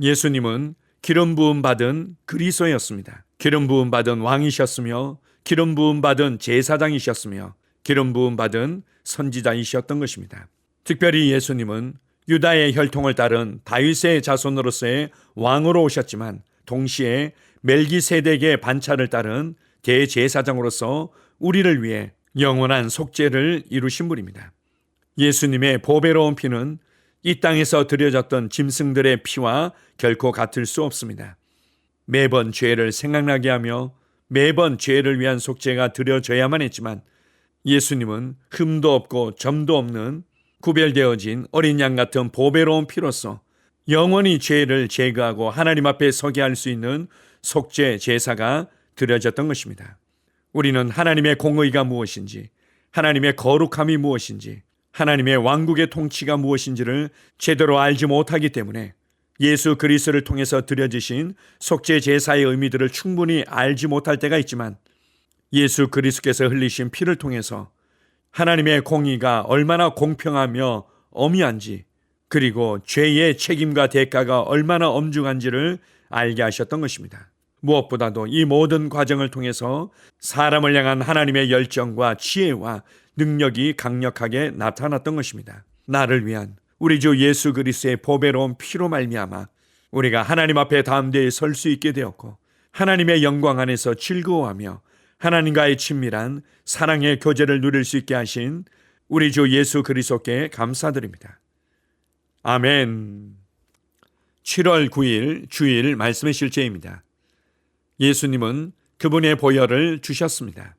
예수님은 기름 부음 받은 그리스도였습니다. 기름 부음 받은 왕이셨으며 기름 부음 받은 제사장이셨으며 기름 부음 받은 선지자이셨던 것입니다. 특별히 예수님은 유다의 혈통을 따른 다윗의 자손으로서의 왕으로 오셨지만 동시에 멜기세덱의 반차를 따른 대제사장으로서 우리를 위해 영원한 속죄를 이루신 분입니다. 예수님의 보배로운 피는 이 땅에서 드려졌던 짐승들의 피와 결코 같을 수 없습니다. 매번 죄를 생각나게 하며 매번 죄를 위한 속죄가 드려져야만 했지만 예수님은 흠도 없고 점도 없는 구별되어진 어린 양 같은 보배로운 피로서 영원히 죄를 제거하고 하나님 앞에 서게 할 수 있는 속죄 제사가 드려졌던 것입니다. 우리는 하나님의 공의가 무엇인지, 하나님의 거룩함이 무엇인지, 하나님의 왕국의 통치가 무엇인지를 제대로 알지 못하기 때문에 예수 그리스도를 통해서 드려지신 속죄 제사의 의미들을 충분히 알지 못할 때가 있지만 예수 그리스도께서 흘리신 피를 통해서 하나님의 공의가 얼마나 공평하며 엄미한지, 그리고 죄의 책임과 대가가 얼마나 엄중한지를 알게 하셨던 것입니다. 무엇보다도 이 모든 과정을 통해서 사람을 향한 하나님의 열정과 지혜와 능력이 강력하게 나타났던 것입니다. 나를 위한 우리 주 예수 그리스도의 보배로운 피로 말미암아 우리가 하나님 앞에 담대히 설 수 있게 되었고 하나님의 영광 안에서 즐거워하며 하나님과의 친밀한 사랑의 교제를 누릴 수 있게 하신 우리 주 예수 그리스도께 감사드립니다. 아멘. 7월 9일 주일 말씀의 실제입니다. 예수님은 그분의 보혈을 주셨습니다.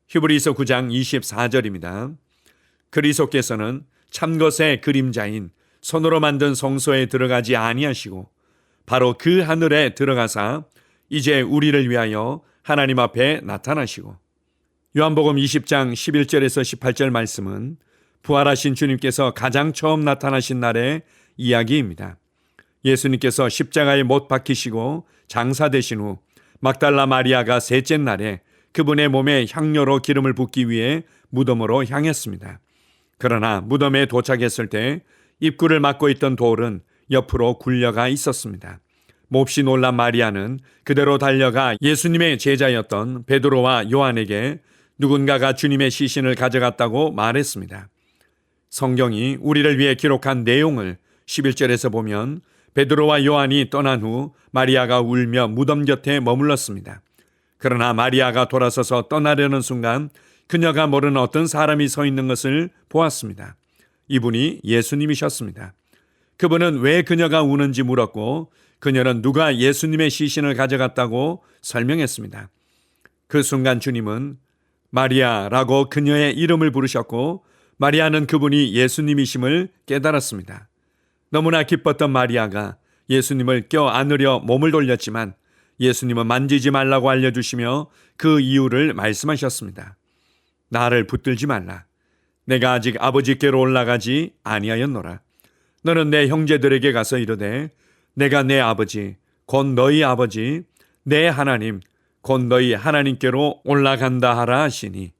히브리서 9장 24절입니다. 그리스도께서는 참것의 그림자인 손으로 만든 성소에 들어가지 아니하시고 바로 그 하늘에 들어가사 이제 우리를 위하여 하나님 앞에 나타나시고, 요한복음 20장 11절에서 18절 말씀은 부활하신 주님께서 가장 처음 나타나신 날의 이야기입니다. 예수님께서 십자가에 못 박히시고 장사되신 후 막달라 마리아가 셋째 날에 그분의 몸에 향료로 기름을 붓기 위해 무덤으로 향했습니다. 그러나 무덤에 도착했을 때 입구를 막고 있던 돌은 옆으로 굴려가 있었습니다. 몹시 놀란 마리아는 그대로 달려가 예수님의 제자였던 베드로와 요한에게 누군가가 주님의 시신을 가져갔다고 말했습니다. 성경이 우리를 위해 기록한 내용을 11절에서 보면 베드로와 요한이 떠난 후 마리아가 울며 무덤 곁에 머물렀습니다. 그러나 마리아가 돌아서서 떠나려는 순간 그녀가 모르는 어떤 사람이 서 있는 것을 보았습니다. 이분이 예수님이셨습니다. 그분은 왜 그녀가 우는지 물었고 그녀는 누가 예수님의 시신을 가져갔다고 설명했습니다. 그 순간 주님은 마리아라고 그녀의 이름을 부르셨고 마리아는 그분이 예수님이심을 깨달았습니다. 너무나 기뻤던 마리아가 예수님을 껴안으려 몸을 돌렸지만 예수님은 만지지 말라고 알려주시며 그 이유를 말씀하셨습니다. 나를 붙들지 말라. 내가 아직 아버지께로 올라가지 아니하였노라. 너는 내 형제들에게 가서 이르되 내가 내 아버지 곧 너희 아버지 내 하나님 곧 너희 하나님께로 올라간다 하라 하시니.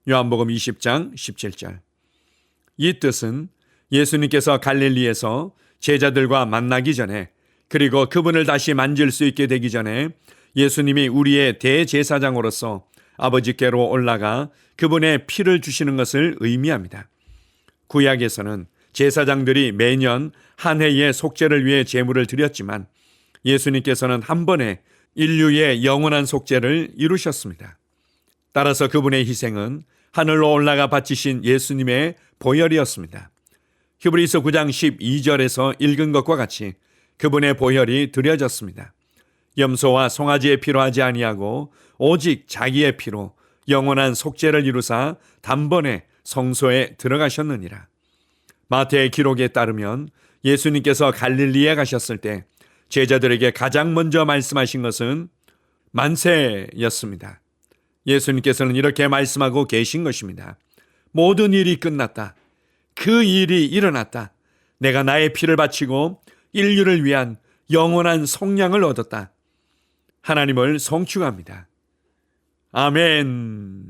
요한복음 20장 17절. 이 뜻은 예수님께서 갈릴리에서 제자들과 만나기 전에 그리고 그분을 다시 만질 수 있게 되기 전에 예수님이 우리의 대제사장으로서 아버지께로 올라가 그분의 피를 주시는 것을 의미합니다. 구약에서는 제사장들이 매년 한 해의 속죄를 위해 제물을 드렸지만 예수님께서는 한 번에 인류의 영원한 속죄를 이루셨습니다. 따라서 그분의 희생은 하늘로 올라가 바치신 예수님의 보혈이었습니다. 히브리서 9장 12절에서 읽은 것과 같이 그분의 보혈이 드려졌습니다. 염소와 송아지의 피로 하지 아니하고 오직 자기의 피로 영원한 속죄를 이루사 단번에 성소에 들어가셨느니라. 마태의 기록에 따르면 예수님께서 갈릴리에 가셨을 때 제자들에게 가장 먼저 말씀하신 것은 만세였습니다. 예수님께서는 이렇게 말씀하고 계신 것입니다. 모든 일이 끝났다. 그 일이 일어났다. 내가 나의 피를 바치고 인류를 위한 영원한 속량을 얻었다. 하나님을 송축합니다. 아멘.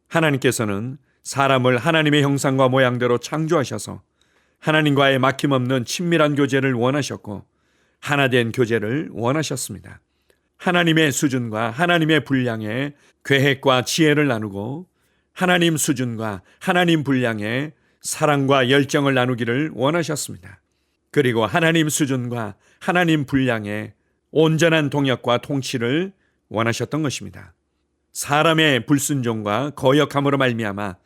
하나님께서는 사람을 하나님의 형상과 모양대로 창조하셔서 하나님과의 막힘없는 친밀한 교제를 원하셨고 하나된 교제를 원하셨습니다. 하나님의 수준과 하나님의 분량의 계획과 지혜를 나누고 하나님 수준과 하나님 분량의 사랑과 열정을 나누기를 원하셨습니다. 그리고 하나님 수준과 하나님 분량의 온전한 동역과 통치를 원하셨던 것입니다. 사람의 불순종과 거역함으로 말미암아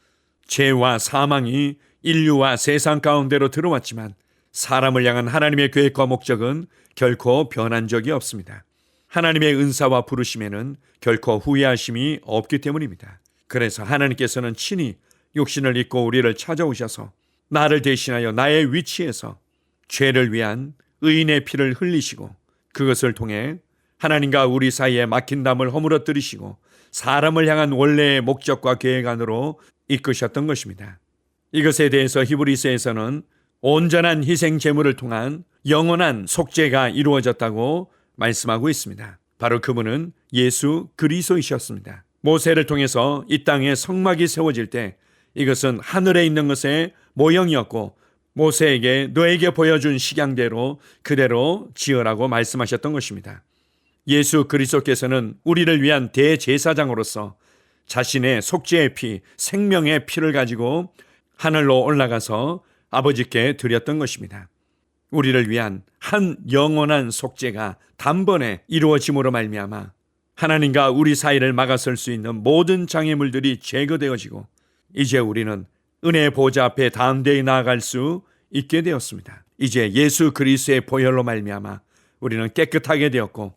죄와 사망이 인류와 세상 가운데로 들어왔지만 사람을 향한 하나님의 계획과 목적은 결코 변한 적이 없습니다. 하나님의 은사와 부르심에는 결코 후회하심이 없기 때문입니다. 그래서 하나님께서는 친히 육신을 입고 우리를 찾아오셔서 나를 대신하여 나의 위치에서 죄를 위한 의인의 피를 흘리시고 그것을 통해 하나님과 우리 사이에 막힌 담을 허물어뜨리시고 사람을 향한 원래의 목적과 계획 안으로 이끄셨던 것입니다. 이것에 대해서 히브리서에서는 온전한 희생 제물을 통한 영원한 속죄가 이루어졌다고 말씀하고 있습니다. 바로 그분은 예수 그리스도이셨습니다. 모세를 통해서 이 땅에 성막이 세워질 때 이것은 하늘에 있는 것의 모형이었고 모세에게 너에게 보여준 식양대로 그대로 지으라고 말씀하셨던 것입니다. 예수 그리스도께서는 우리를 위한 대제사장으로서 자신의 속죄의 피, 생명의 피를 가지고 하늘로 올라가서 아버지께 드렸던 것입니다. 우리를 위한 한 영원한 속죄가 단번에 이루어짐으로 말미암아 하나님과 우리 사이를 막아설 수 있는 모든 장애물들이 제거되어지고 이제 우리는 은혜의 보좌 앞에 담대히 나아갈 수 있게 되었습니다. 이제 예수 그리스도의 보혈로 말미암아 우리는 깨끗하게 되었고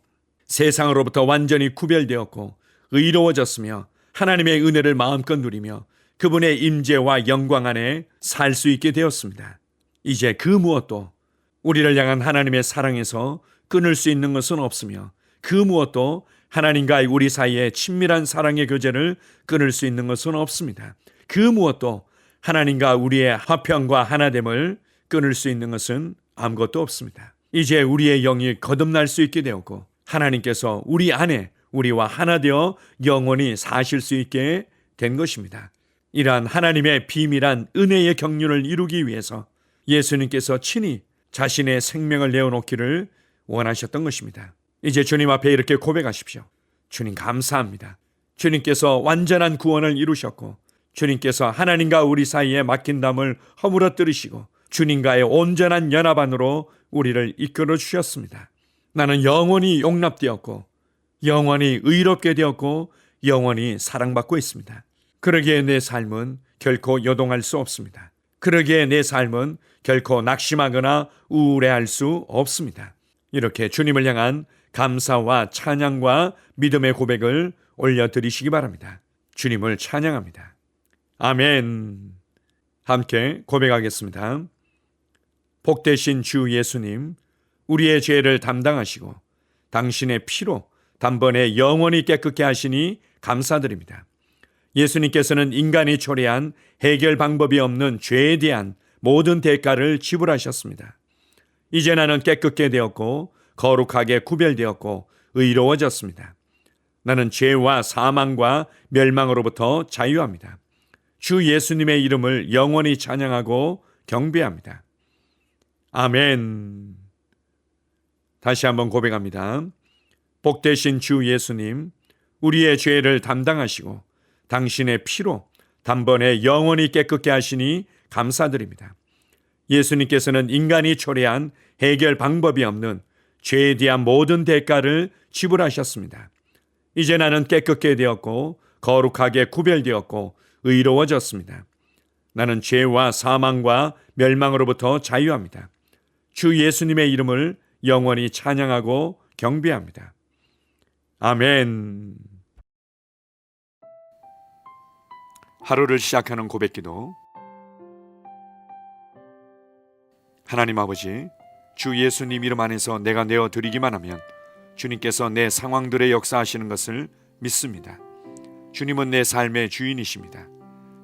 세상으로부터 완전히 구별되었고 의로워졌으며 하나님의 은혜를 마음껏 누리며 그분의 임재와 영광 안에 살 수 있게 되었습니다. 이제 그 무엇도 우리를 향한 하나님의 사랑에서 끊을 수 있는 것은 없으며 그 무엇도 하나님과 우리 사이의 친밀한 사랑의 교제를 끊을 수 있는 것은 없습니다. 그 무엇도 하나님과 우리의 화평과 하나됨을 끊을 수 있는 것은 아무것도 없습니다. 이제 우리의 영이 거듭날 수 있게 되었고 하나님께서 우리 안에 우리와 하나 되어 영원히 사실 수 있게 된 것입니다. 이러한 하나님의 비밀한 은혜의 경륜을 이루기 위해서 예수님께서 친히 자신의 생명을 내어놓기를 원하셨던 것입니다. 이제 주님 앞에 이렇게 고백하십시오. 주님 감사합니다. 주님께서 완전한 구원을 이루셨고 주님께서 하나님과 우리 사이에 막힌 담을 허물어뜨리시고 주님과의 온전한 연합 안으로 우리를 이끌어 주셨습니다. 나는 영원히 용납되었고 영원히 의롭게 되었고 영원히 사랑받고 있습니다. 그러기에 내 삶은 결코 요동할 수 없습니다. 그러기에 내 삶은 결코 낙심하거나 우울해할 수 없습니다. 이렇게 주님을 향한 감사와 찬양과 믿음의 고백을 올려드리시기 바랍니다. 주님을 찬양합니다. 아멘. 함께 고백하겠습니다. 복되신 주 예수님, 우리의 죄를 담당하시고 당신의 피로 단번에 영원히 깨끗게 하시니 감사드립니다. 예수님께서는 인간이 초래한 해결 방법이 없는 죄에 대한 모든 대가를 지불하셨습니다. 이제 나는 깨끗게 되었고 거룩하게 구별되었고 의로워졌습니다. 나는 죄와 사망과 멸망으로부터 자유합니다. 주 예수님의 이름을 영원히 찬양하고 경배합니다. 아멘. 다시 한번 고백합니다. 복되신 주 예수님, 우리의 죄를 담당하시고 당신의 피로 단번에 영원히 깨끗게 하시니 감사드립니다. 예수님께서는 인간이 초래한 해결 방법이 없는 죄에 대한 모든 대가를 지불하셨습니다. 이제 나는 깨끗게 되었고 거룩하게 구별되었고 의로워졌습니다. 나는 죄와 사망과 멸망으로부터 자유합니다. 주 예수님의 이름을 영원히 찬양하고 경배합니다. 아멘. 하루를 시작하는 고백기도. 하나님 아버지, 주 예수님 이름 안에서 내가 내어드리기만 하면 주님께서 내 상황들에 역사하시는 것을 믿습니다. 주님은 내 삶의 주인이십니다.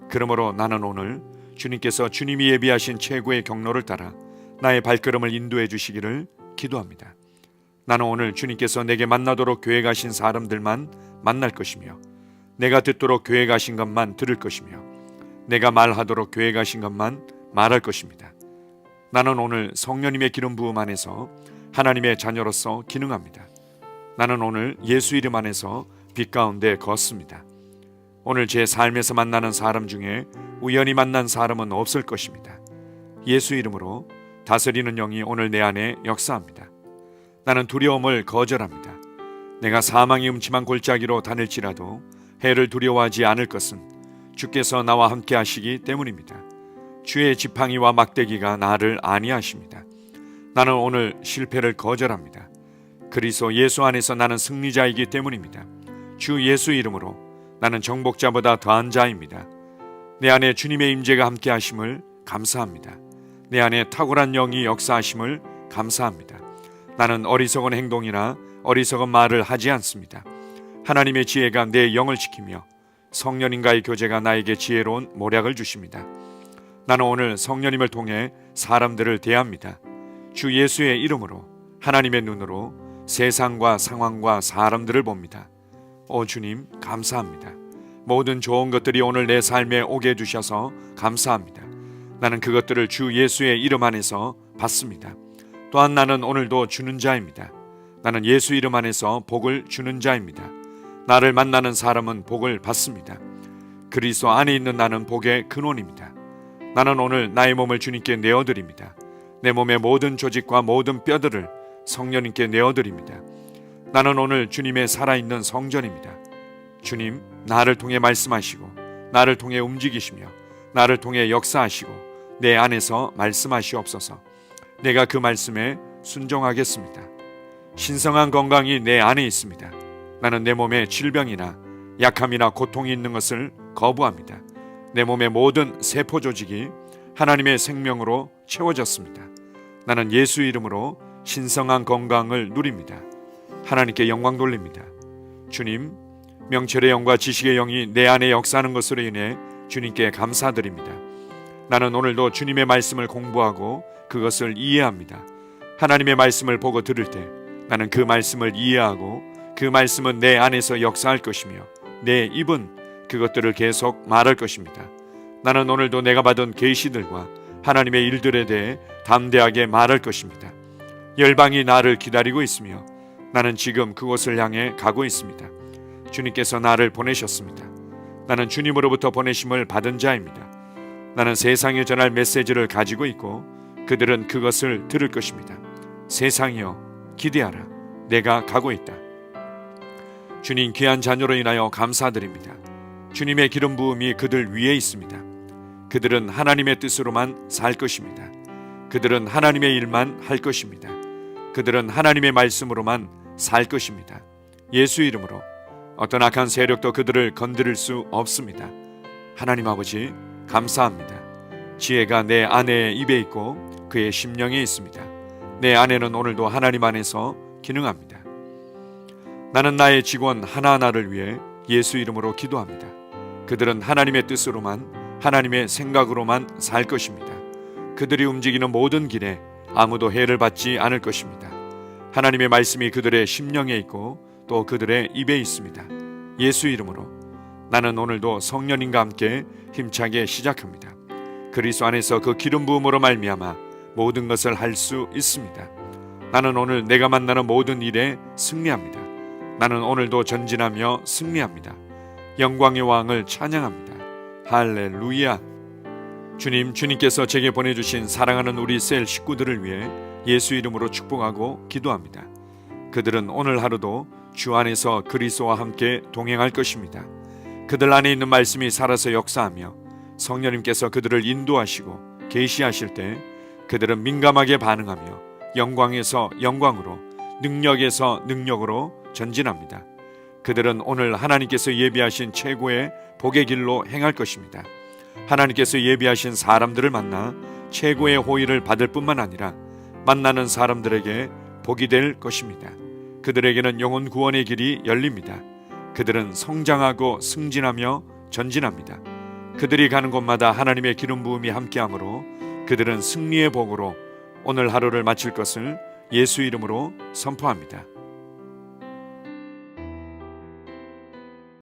그러므로 나는 오늘 주님께서 주님이 예비하신 최고의 경로를 따라 나의 발걸음을 인도해 주시기를 기도합니다. 나는 오늘 주님께서 내게 만나도록 계획하신 사람들만 만날 것이며 내가 듣도록 계획하신 것만 들을 것이며 내가 말하도록 계획하신 것만 말할 것입니다. 나는 오늘 성령님의 기름 부음 안에서 하나님의 자녀로서 기능합니다. 나는 오늘 예수 이름 안에서 빛 가운데 걷습니다. 오늘 제 삶에서 만나는 사람 중에 우연히 만난 사람은 없을 것입니다. 예수 이름으로 다스리는 영이 오늘 내 안에 역사합니다. 나는 두려움을 거절합니다. 내가 사망의 음침한 골짜기로 다닐지라도 해를 두려워하지 않을 것은 주께서 나와 함께 하시기 때문입니다. 주의 지팡이와 막대기가 나를 안위하십니다. 나는 오늘 실패를 거절합니다. 그리스도 예수 안에서 나는 승리자이기 때문입니다. 주 예수 이름으로 나는 정복자보다 더한 자입니다. 내 안에 주님의 임재가 함께 하심을 감사합니다. 내 안에 탁월한 영이 역사하심을 감사합니다. 나는 어리석은 행동이나 어리석은 말을 하지 않습니다. 하나님의 지혜가 내 영을 지키며 성령님과의 교제가 나에게 지혜로운 모략을 주십니다. 나는 오늘 성령님을 통해 사람들을 대합니다. 주 예수의 이름으로 하나님의 눈으로 세상과 상황과 사람들을 봅니다. 오 주님 감사합니다. 모든 좋은 것들이 오늘 내 삶에 오게 해주셔서 감사합니다. 나는 그것들을 주 예수의 이름 안에서 받습니다. 또한 나는 오늘도 주는 자입니다. 나는 예수 이름 안에서 복을 주는 자입니다. 나를 만나는 사람은 복을 받습니다. 그리스도 안에 있는 나는 복의 근원입니다. 나는 오늘 나의 몸을 주님께 내어드립니다. 내 몸의 모든 조직과 모든 뼈들을 성령님께 내어드립니다. 나는 오늘 주님의 살아있는 성전입니다. 주님, 나를 통해 말씀하시고 나를 통해 움직이시며 나를 통해 역사하시고 내 안에서 말씀하시옵소서. 내가 그 말씀에 순종하겠습니다. 신성한 건강이 내 안에 있습니다. 나는 내 몸에 질병이나 약함이나 고통이 있는 것을 거부합니다. 내 몸의 모든 세포 조직이 하나님의 생명으로 채워졌습니다. 나는 예수 이름으로 신성한 건강을 누립니다. 하나님께 영광 돌립니다. 주님, 명철의 영과 지식의 영이 내 안에 역사하는 것으로 인해 주님께 감사드립니다. 나는 오늘도 주님의 말씀을 공부하고 그것을 이해합니다. 하나님의 말씀을 보고 들을 때 나는 그 말씀을 이해하고 그 말씀은 내 안에서 역사할 것이며 내 입은 그것들을 계속 말할 것입니다. 나는 오늘도 내가 받은 계시들과 하나님의 일들에 대해 담대하게 말할 것입니다. 열방이 나를 기다리고 있으며 나는 지금 그곳을 향해 가고 있습니다. 주님께서 나를 보내셨습니다. 나는 주님으로부터 보내심을 받은 자입니다. 나는 세상에 전할 메시지를 가지고 있고 그들은 그것을 들을 것입니다. 세상이여 기대하라. 내가 가고 있다. 주님 귀한 자녀로 인하여 감사드립니다. 주님의 기름 부음이 그들 위에 있습니다. 그들은 하나님의 뜻으로만 살 것입니다. 그들은 하나님의 일만 할 것입니다. 그들은 하나님의 말씀으로만 살 것입니다. 예수 이름으로 어떤 악한 세력도 그들을 건드릴 수 없습니다. 하나님 아버지 감사합니다. 지혜가 내 아내의 입에 있고 그의 심령에 있습니다. 내 아내는 오늘도 하나님 안에서 기능합니다. 나는 나의 직원 하나하나를 위해 예수 이름으로 기도합니다. 그들은 하나님의 뜻으로만 하나님의 생각으로만 살 것입니다. 그들이 움직이는 모든 길에 아무도 해를 받지 않을 것입니다. 하나님의 말씀이 그들의 심령에 있고 또 그들의 입에 있습니다. 예수 이름으로 나는 오늘도 성령님과 함께 힘차게 시작합니다. 그리스도 안에서 그 기름 부음으로 말미암아 모든 것을 할 수 있습니다. 나는 오늘 내가 만나는 모든 일에 승리합니다. 나는 오늘도 전진하며 승리합니다. 영광의 왕을 찬양합니다. 할렐루야. 주님께서 제게 보내주신 사랑하는 우리 셀 식구들을 위해 예수 이름으로 축복하고 기도합니다. 그들은 오늘 하루도 주 안에서 그리스도와 함께 동행할 것입니다. 그들 안에 있는 말씀이 살아서 역사하며 성령님께서 그들을 인도하시고 계시하실 때 그들은 민감하게 반응하며 영광에서 영광으로 능력에서 능력으로 전진합니다. 그들은 오늘 하나님께서 예비하신 최고의 복의 길로 행할 것입니다. 하나님께서 예비하신 사람들을 만나 최고의 호의를 받을 뿐만 아니라 만나는 사람들에게 복이 될 것입니다. 그들에게는 영혼 구원의 길이 열립니다. 그들은 성장하고 승진하며 전진합니다. 그들이 가는 곳마다 하나님의 기름 부음이 함께하므로 그들은 승리의 복으로 오늘 하루를 마칠 것을 예수 이름으로 선포합니다.